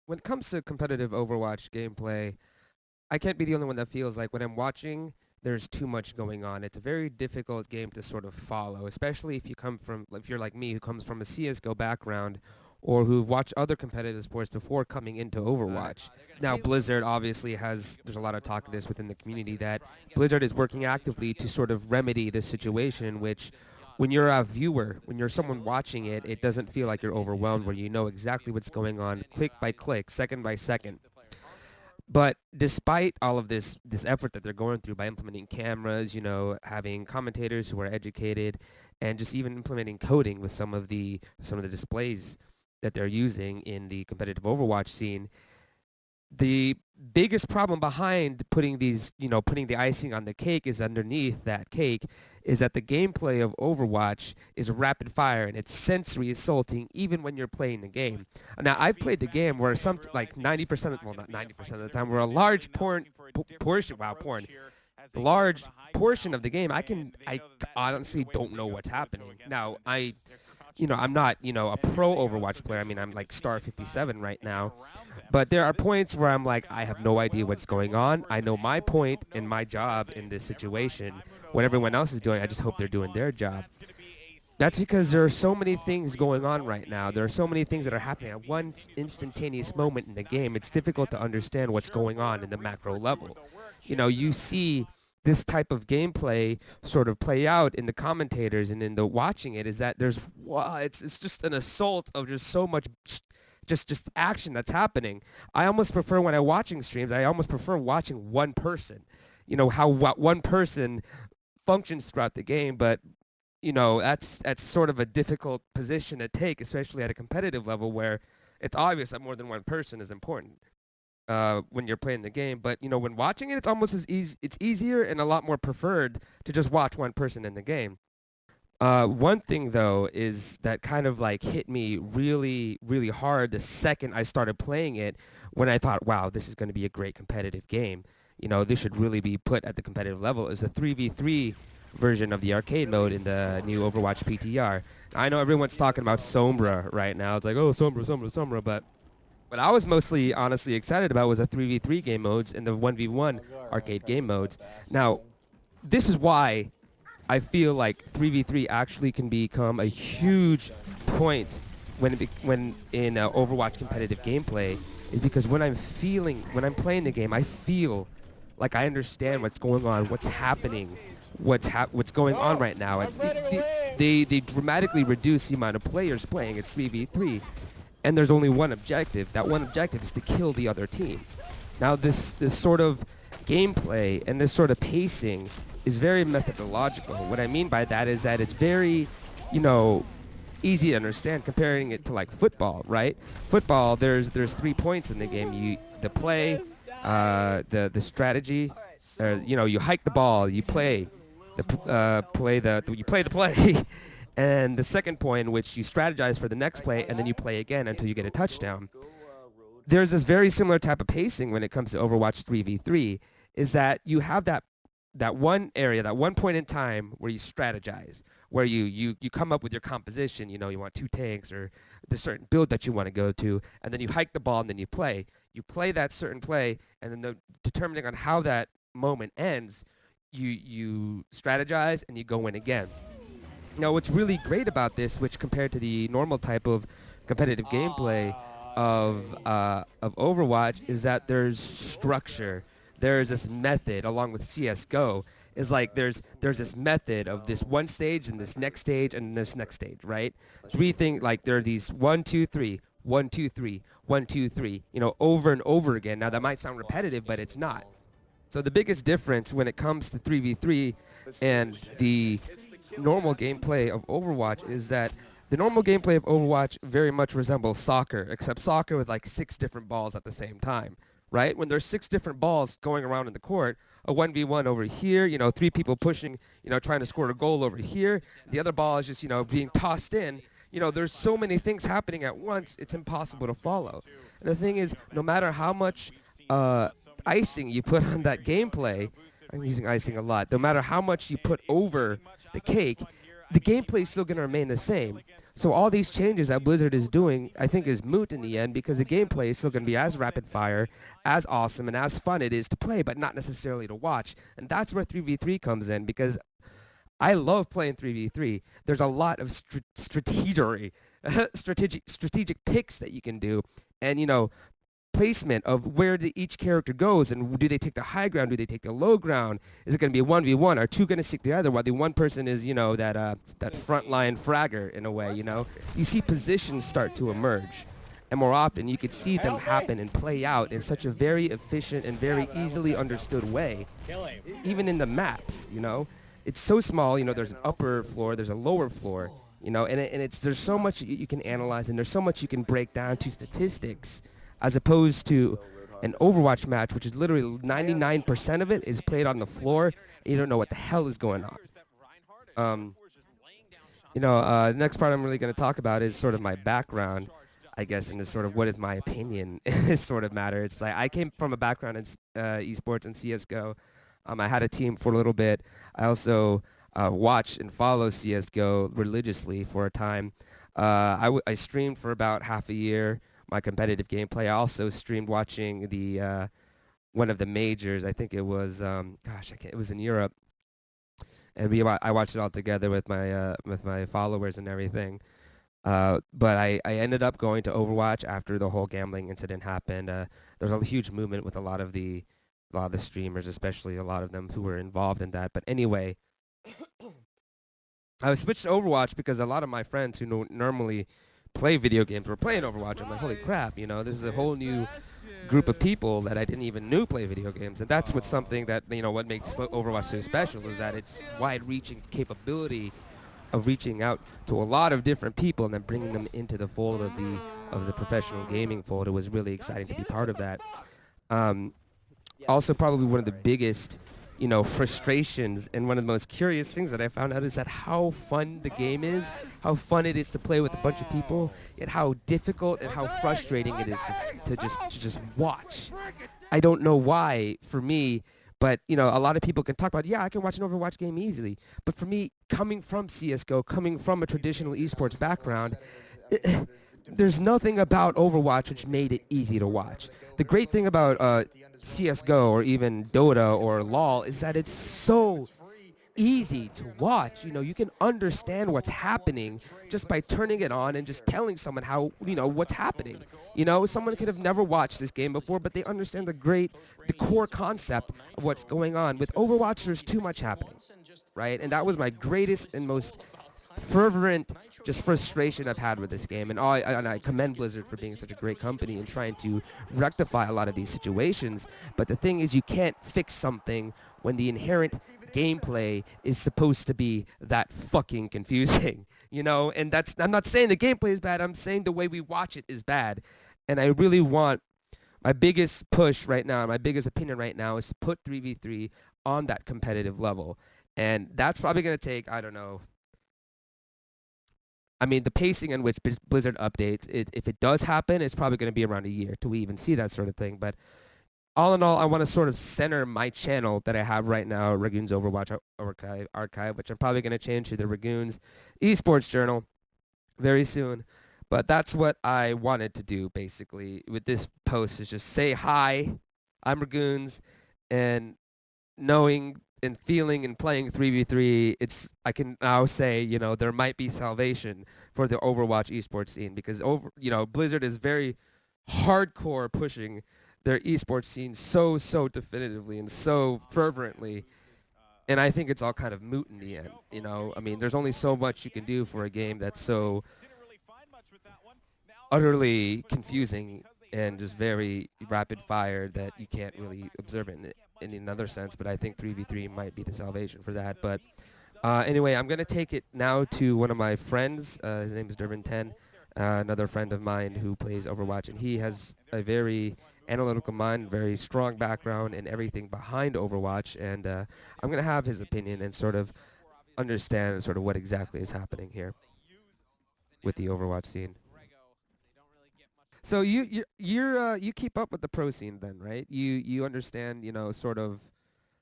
when it comes to competitive Overwatch gameplay, I can't be the only one that feels like when I'm watching, there's too much going on. It's a very difficult game to sort of follow, especially if you're like me, who comes from a CS:GO background, or who've watched other competitive sports before coming into Overwatch. Now, Blizzard obviously there's a lot of talk of this within the community that Blizzard is working actively to sort of remedy this situation, which when you're a viewer, when you're someone watching it, it doesn't feel like you're overwhelmed, where you know exactly what's going on, click by click, second by second. But despite all of this effort that they're going through by implementing cameras, having commentators who are educated, and just even implementing coding with some of the displays that they're using in the competitive Overwatch scene, the biggest problem behind putting the icing on the cake is underneath that cake is that the gameplay of Overwatch is rapid fire and it's sensory assaulting even when you're playing the game. Now, I've played the game where like 90% well, not 90% of the time, where a large large portion of the game, I honestly don't know what's happening. Now, I'm not, a pro Overwatch player. I mean, I'm like star 57 right now. But there are points where I'm like, I have no idea what's going on. I know my point and my job in this situation. What everyone else is doing, I just hope they're doing their job. That's because there are so many things going on right now. There are so many things that are happening at one instantaneous moment in the game. It's difficult to understand what's going on in the macro level. You see this type of gameplay sort of play out in the commentators and in the watching it, is that it's just an assault of just so much just action that's happening. I almost prefer, when I'm watching streams, I almost prefer watching one person. How one person functions throughout the game, but that's sort of a difficult position to take, especially at a competitive level where it's obvious that more than one person is important when you're playing the game. But when watching it, it's almost as easy. It's easier and a lot more preferred to just watch one person in the game. One thing though is that kind of like hit me really, really hard the second I started playing it, when I thought, wow, this is going to be a great competitive game. This should really be put at the competitive level. Is a 3v3 version of the arcade mode in the new Overwatch PTR. I know everyone's talking about Sombra right now. It's like, oh, Sombra, but what I was mostly honestly excited about was a 3v3 game modes and the 1v1 arcade game modes. Now, this is why I feel like 3v3 actually can become a huge point when in Overwatch competitive gameplay, is because when I'm playing the game, I feel like I understand what's going on, what's happening, what's going on right now. And they dramatically reduce the amount of players playing. It's 3v3, and there's only one objective. That one objective is to kill the other team. Now, this sort of gameplay and this sort of pacing is very methodological. What I mean by that is that it's very, easy to understand, comparing it to like football, right? Football, there's 3 points in the game. The play, the strategy, you hike the ball, you play the play, and the second point in which you strategize for the next play, and then you play again until you get a touchdown. There's this very similar type of pacing when it comes to Overwatch 3v3, is that you have that one area, that one point in time where you strategize, where you come up with your composition. You want 2 tanks or the certain build that you want to go to, and then you hike the ball and then you play. You play that certain play, and then determining on how that moment ends, you strategize and you go in again. Now, what's really great about this, which compared to the normal type of competitive gameplay of Overwatch, is that there's structure. There's this method along with CS:GO. Is like there's this method of this one stage and this next stage and this next stage, right? Like there are these 1, 2, 3, 1, 2, 3, 1, 2, 3, over and over again. Now that might sound repetitive, but it's not. So the biggest difference when it comes to 3v3 and the normal gameplay of Overwatch is that the normal gameplay of Overwatch very much resembles soccer, except soccer with like 6 different balls at the same time. Right? When there's 6 different balls going around in the court, a 1v1 over here, 3 people pushing, trying to score a goal over here. The other ball is just, being tossed in. There's so many things happening at once, it's impossible to follow. And the thing is, no matter how much icing you put on that gameplay, I'm using icing a lot, no matter how much you put over the cake, the gameplay is still going to remain the same. So all these changes that Blizzard is doing, I think, is moot in the end because the gameplay is still going to be as rapid fire, as awesome, and as fun it is to play, but not necessarily to watch. And that's where 3v3 comes in because I love playing 3v3. There's a lot of strategic picks that you can do, and placement of where each character goes, and do they take the high ground, do they take the low ground, is it going to be a 1v1, are two going to stick together while the one person is that frontline fragger in a way. You see positions start to emerge, and more often you could see them happen and play out in such a very efficient and very easily understood way, even in the maps. It's so small. There's an upper floor, there's a lower floor, and there's so much you can analyze, and there's so much you can break down to statistics, as opposed to an Overwatch match, which is literally 99% of it is played on the floor, and you don't know what the hell is going on. The next part I'm really going to talk about is sort of my background, I guess, and sort of what is my opinion in this sort of matter. It's like I came from a background in esports and CSGO. I had a team for a little bit. I also watched and followed CSGO religiously for a time. I streamed for about half a year my competitive gameplay. I also streamed watching the one of the majors. I think it was it was in Europe, and I watched it all together with my followers and everything. But I ended up going to Overwatch after the whole gambling incident happened. There's a huge movement with a lot of the streamers, especially a lot of them who were involved in that. But anyway, I switched to Overwatch because a lot of my friends who normally play video games were playing Overwatch. I'm like, holy crap, this is a whole new group of people that I didn't even know play video games. And that's what's something that, what makes Overwatch so special is that its wide-reaching capability of reaching out to a lot of different people and then bringing them into the fold of the professional gaming fold. It was really exciting to be part of that. Also, probably one of the biggest, frustrations and one of the most curious things that I found out is that how fun the game is, how fun it is to play with a bunch of people, yet how difficult and how frustrating it is to just watch. I don't know why, for me, but, a lot of people can talk about, yeah, I can watch an Overwatch game easily. But for me, coming from CSGO, coming from a traditional esports background, there's nothing about Overwatch which made it easy to watch. The great thing about CSGO or even Dota or LoL is that it's so easy to watch. You can understand what's happening just by turning it on and just telling someone how, what's happening. Someone could have never watched this game before, but they understand the core concept of what's going on. With Overwatch, there's too much happening, right? And that was my greatest and most fervent just frustration I've had with this game, and I commend Blizzard for being such a great company and trying to rectify a lot of these situations. But the thing is, you can't fix something when the inherent gameplay is supposed to be that fucking confusing, And I'm not saying the gameplay is bad. I'm saying the way we watch it is bad, and I really want my biggest push right now, my biggest opinion right now is to put 3v3 on that competitive level, and that's probably going to take, I don't know. I mean, the pacing in which Blizzard updates, if it does happen, it's probably going to be around a year till we even see that sort of thing. But all in all, I want to sort of center my channel that I have right now, Ragoon's Overwatch Archive, which I'm probably going to change to the Ragoon's Esports Journal very soon. But that's what I wanted to do, basically, with this post, is just say, hi, I'm Ragoon's, and knowing and feeling and playing 3v3, I can now say, there might be salvation for the Overwatch esports scene, because Blizzard is very hardcore pushing their esports scene so definitively and so fervently, and I think it's all kind of moot in the end. I mean, there's only so much you can do for a game that's so utterly confusing and just very rapid fire that you can't really observe it in another sense. But I think 3v3 might be the salvation for that. But anyway, I'm going to take it now to one of my friends. His name is Durbin 10, another friend of mine who plays Overwatch, and he has a very analytical mind, very strong background in everything behind Overwatch, and I'm going to have his opinion and sort of understand sort of what exactly is happening here with the Overwatch scene. So you keep up with the pro scene then, right? You understand, sort of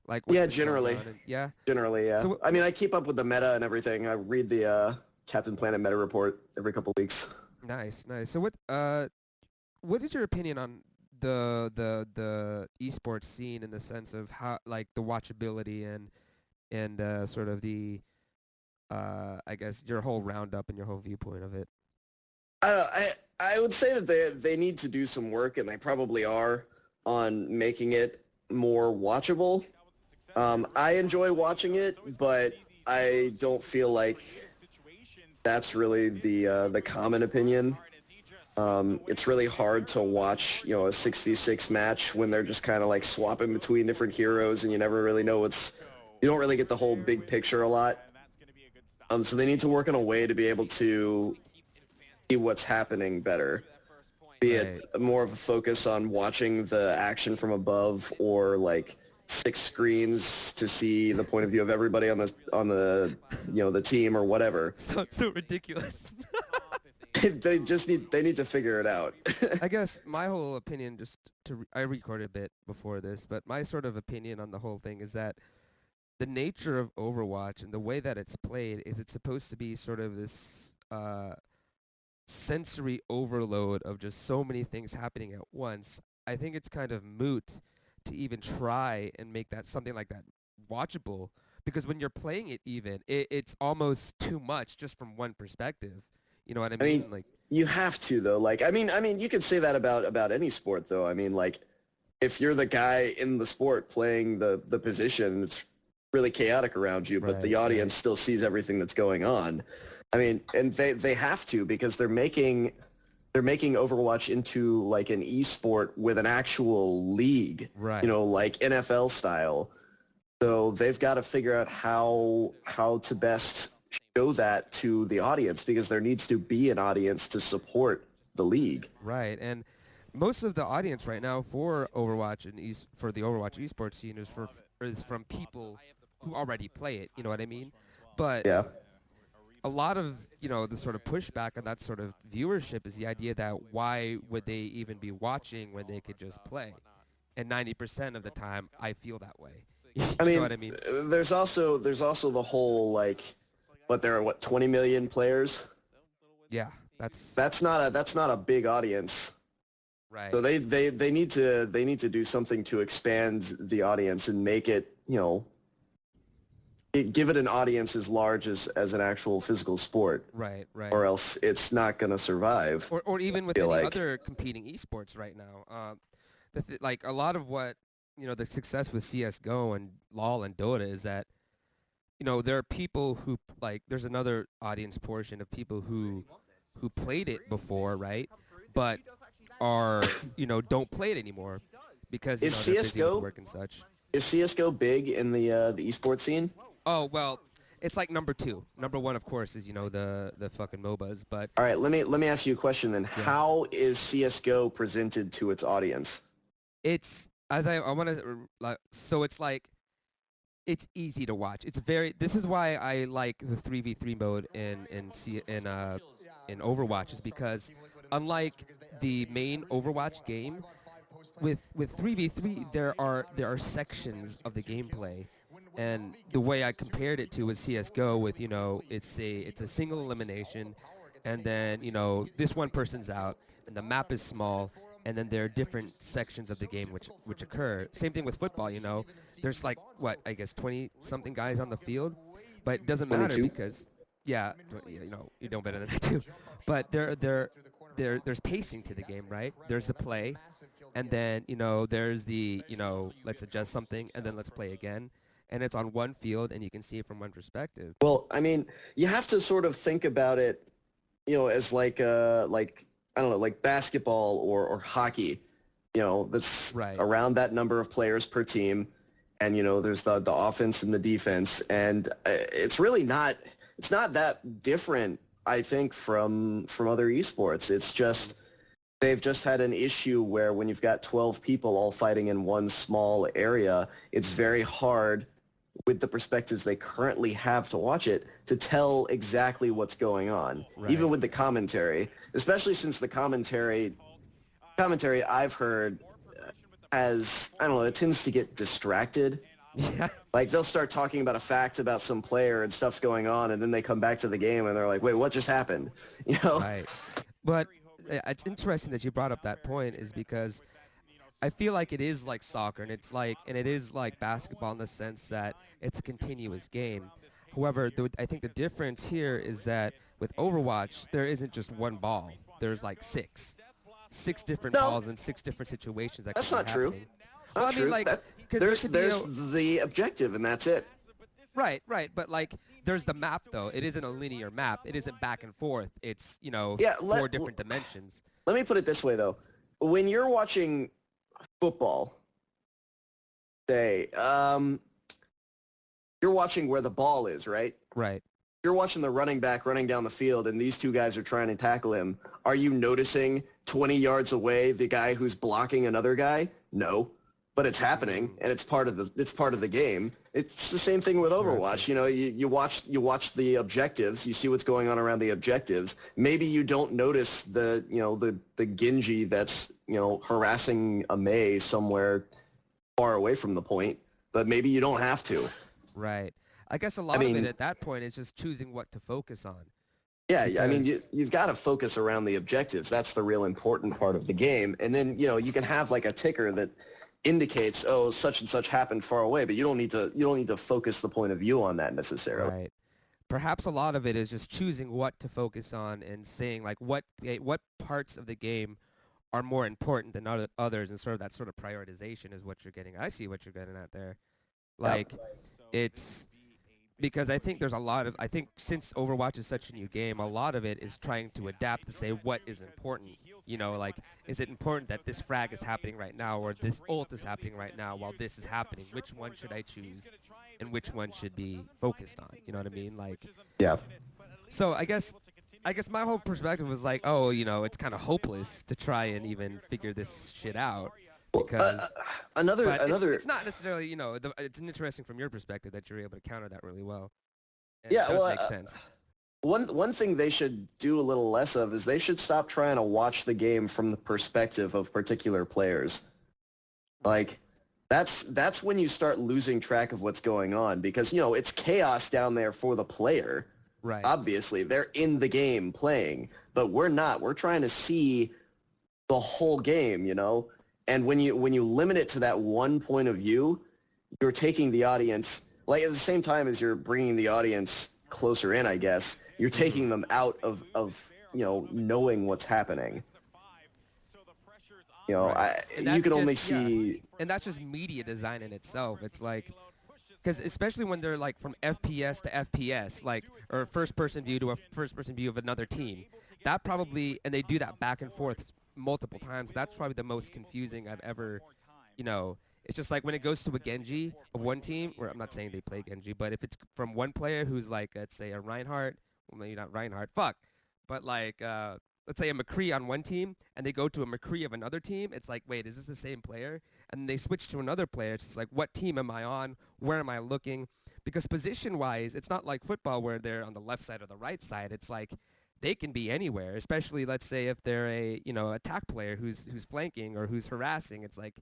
like what's Yeah, been going generally. on, and, yeah. Generally, yeah. So I mean, I keep up with the meta and everything. I read the Captain Planet meta report every couple weeks. Nice, nice. So what is your opinion on the esports scene in the sense of how like the watchability and sort of the I guess your whole roundup and your whole viewpoint of it? I would say that they need to do some work, and they probably are, on making it more watchable. I enjoy watching it, but I don't feel like that's really the common opinion. It's really hard to watch, a 6v6 match when they're just kind of like swapping between different heroes, and you never really know you don't really get the whole big picture a lot. So they need to work on a way to be able to see what's happening better. Be it more of a focus on watching the action from above, or like 6 screens to see the point of view of everybody on the the team or whatever. Sounds so ridiculous. They need to figure it out. I guess my whole opinion, I recorded a bit before this, but my sort of opinion on the whole thing is that the nature of Overwatch and the way that it's played is it's supposed to be sort of this sensory overload of just so many things happening at once. I think it's kind of moot to even try and make that something like that watchable, because when you're playing it it's almost too much just from one perspective. You know what I mean? Like, you have to, though. Like, I mean, you could say that about any sport, though. I mean, like, if you're the guy in the sport playing the position, it's really chaotic around you, but the audience still sees everything that's going on. I mean, and they have to, because they're making Overwatch into like an esport with an actual league, right? Like NFL style. So they've got to figure out how to best show that to the audience, because there needs to be an audience to support the league. Right, and most of the audience right now for Overwatch and for the Overwatch esports scene is from people who already play it. You know what I mean? But yeah, a lot of the sort of pushback on that sort of viewership is the idea that why would they even be watching when they could just play? And 90% of the time, I feel that way. You know what I mean? There's also the whole like, there are 20 million players. Yeah, that's not a big audience. Right. So they need to do something to expand the audience and make it, give it an audience as large as an actual physical sport. Right. Or else it's not going to survive. Or even with any other competing esports right now. Like a lot of what, the success with CS:GO and LoL and Dota is that, there are people who, like, there's another audience portion of people who played it before, right? But are, don't play it anymore because, is they're CS:GO busy with work and such. Is CS:GO big in the esports scene? Oh, well, it's like number 2. Number 1, of course, is, the fucking MOBAs, but... All right, let me ask you a question then. Yeah. How is CS:GO presented to its audience? It's, as I want to, so it's like, it's easy to watch. This is why I like the 3v3 mode in Overwatch, is because unlike the main Overwatch game, with 3v3 there are sections of the gameplay, and the way I compared it to was CS:GO with it's a single elimination, and then this one person's out and the map is small, and then there are different sections of the game which occur. Same thing with football, there's like I guess 20-something guys on the field, but it doesn't matter 22? because you know better than I do. But there's pacing to the game, right? There's the play, and then there's the let's adjust something and then let's play again, and it's on one field and you can see it from one perspective. Well, I mean, you have to sort of think about it, as like I don't know, like basketball or hockey, that's around that number of players per team. And, there's the offense and the defense. And it's really not that different, I think, from other esports. It's just they've just had an issue where when you've got 12 people all fighting in one small area, it's very hard with the perspectives they currently have to watch it to tell exactly what's going on, even with the commentary, especially since the commentary I've heard it tends to get distracted Yeah. Like they'll start talking about a fact about some player and stuff's going on, and then they come back to the game and they're like, "Wait, what just happened?" You know? Right. But it's interesting that you brought up that point is because I feel like it is like soccer and it is like basketball in the sense that it's a continuous game. However, I think the difference here is that with Overwatch, there isn't just one ball. There's like six different No, balls in six different situations that could that's be not true. happening. Well, Not I mean, true. like, That because there there's could be there's the objective, and that's it. right, but like, there's the map though. It isn't a linear map. It isn't back and forth. It's Yeah. four different dimensions. Let me put it this way though. When you're watching football, say, you're watching where the ball is, right? Right. You're watching the running back running down the field, and these two guys are trying to tackle him. Are you noticing 20 yards away the guy who's blocking another guy? No, but it's happening, and it's part of the game. It's the same thing with Overwatch. You know, you watch the objectives, you see what's going on around the objectives. Maybe you don't notice the Genji that's harassing a Mei somewhere far away from the point, but maybe you don't have to. Right. I guess a lot of it at that point is just choosing what to focus on. Yeah, I mean, Because you've got to focus around the objectives. That's the real important part of the game. And then, you can have like a ticker that indicates, oh, such and such happened far away, but you don't need to focus the point of view on that necessarily. right. Perhaps a lot of it is just choosing what to focus on and saying like what parts of the game are more important than others, and sort of that sort of prioritization is what you're getting. I see what you're getting at there. Yeah. Like, it's because I think since Overwatch is such a new game, a lot of it is trying to adapt to say what is important. Like, is it important that this frag is happening right now or this ult is happening right now while this is happening? Which one should I choose and which one should be focused on? You know what I mean? Like, Yeah. so I guess my whole perspective was like, oh, it's kind of hopeless to try and even figure this shit out because it's not necessarily, it's interesting from your perspective that you're able to counter that really well. And Yeah, it does well, make sense. one thing they should do a little less of is they should stop trying to watch the game from the perspective of particular players. Like, that's when you start losing track of what's going on because it's chaos down there for the player. Right. Obviously, they're in the game playing, but we're not. We're trying to see the whole game, And when you limit it to that one point of view, you're taking the audience, like at the same time as you're bringing the audience closer in, I guess, you're taking them out of knowing what's happening. Right. You can only see. Yeah. And that's just media design in itself. It's like, because especially when they're like from FPS to FPS, like, or first-person view to a first-person view of another team, that probably, and they do that back and forth multiple times, that's probably the most confusing I've ever, it's just like when it goes to a Genji of one team, or I'm not saying they play Genji, but if it's from one player who's like, let's say a Reinhardt, well, maybe not Reinhardt, but like, let's say a McCree on one team, and they go to a McCree of another team, it's like, wait, is this the same player? And they switch to another player, it's just like, what team am I on? Where am I looking? Because position-wise, it's not like football where they're on the left side or the right side. It's like they can be anywhere, especially, let's say, if they're a, attack player who's flanking or who's harassing. It's like,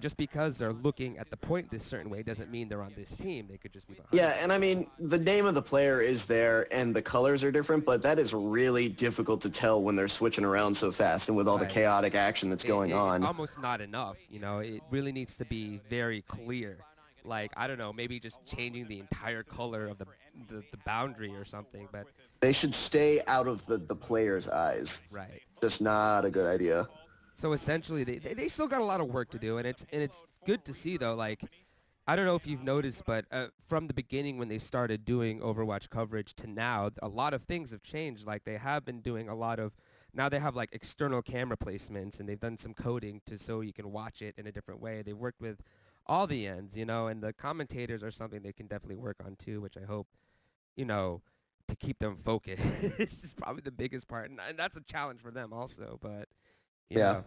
just because they're looking at the point this certain way doesn't mean they're on this team. They could just be behind. Yeah, and I mean, the name of the player is there and the colors are different, but that is really difficult to tell when they're switching around so fast and with all the chaotic action that's going on. It's almost not enough, It really needs to be very clear. Like, I don't know, maybe just changing the entire color of the boundary or something, but they should stay out of the player's eyes. Right. Just not a good idea. So essentially, they still got a lot of work to do, and it's good to see though. Like, I don't know if you've noticed, but from the beginning when they started doing Overwatch coverage to now, a lot of things have changed. Like, they have been doing a lot of, now they have like external camera placements, and they've done some coding so you can watch it in a different way. They've worked with all the ends, and the commentators are something they can definitely work on too, which I hope, to keep them focused. This is probably the biggest part, and that's a challenge for them also, but yeah.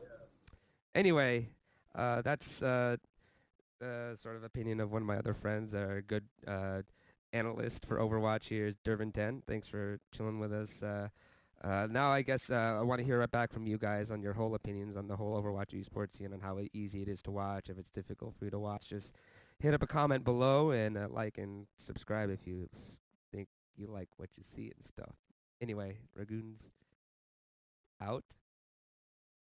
Anyway, that's sort of opinion of one of my other friends, a good analyst for Overwatch here is Dervin10. Thanks for chilling with us. Now I guess I want to hear right back from you guys on your whole opinions on the whole Overwatch esports scene, on how easy it is to watch, if it's difficult for you to watch. Just, hit up a comment below and like and subscribe if you think you like what you see and stuff. Anyway, Ragoon's out.